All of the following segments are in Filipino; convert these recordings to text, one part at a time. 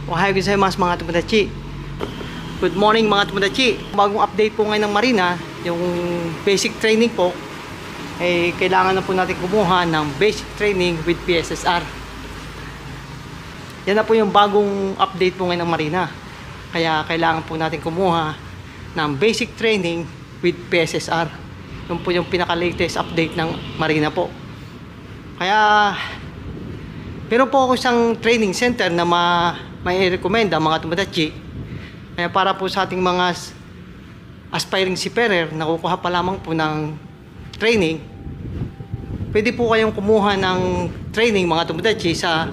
Ohayo gozaimasu mga tomodachi. Good morning mga tomodachi. Bagong update po ngayon ng Marina, yung basic training po, kailangan na po natin kumuha ng basic training with PSSR. Yan na po yung bagong update po ngayon ng Marina. Kaya kailangan po natin kumuha ng basic training with PSSR. Yun po yung pinaka-latest update ng Marina po. Kaya meron po ako isang training center na may recommenda mga tomodachi. Kaya para po sa ating mga aspiring seafarer na kukuha pa lamang po ng training, pwede po kayong kumuha ng training mga tomodachi sa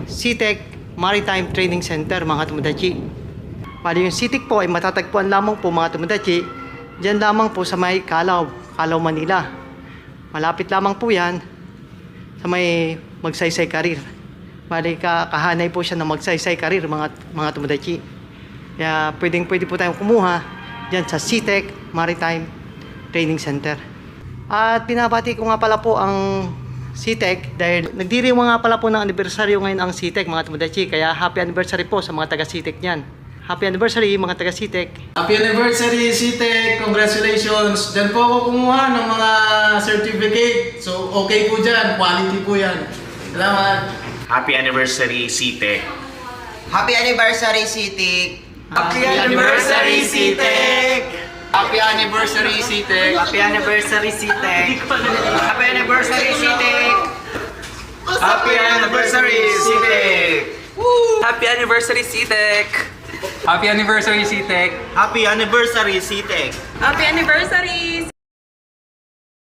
SeaTech Maritime Training Center mga tomodachi. Bali yung SeaTech po ay matatagpuan lamang po mga tomodachi diyan lamang po sa may Calao, Manila. Malapit lamang po yan sa may Magsaysay Career. Bali kahanay po siya ng Magsaysay Career mga tomodachi. Kaya pwede po tayong kumuha diyan sa SeaTech Maritime Training Center. At pinabati ko nga pala po ang SeaTech dahil nagdiriwang nga pala po ng anibersaryo ngayon ang SeaTech mga tomodachi. Kaya happy anniversary po sa mga taga SeaTech niyan. Happy anniversary mga taga SeaTech. Happy anniversary SeaTech! Congratulations! Diyan po ako kumuha ng mga certificate. So okay po dyan, quality po yan. Salamat! Happy anniversary, SeaTech! Happy anniversary, SeaTech! Happy anniversary SeaTech! Happy anniversary, SeaTech! Happy anniversary SeaTech. Happy anniversary, SeaTech! Happy anniversary SeaTech! Happy anniversary, SeaTech! Happy anniversary SeaTech! Happy anniversary, SeaTech! Happy anniversary,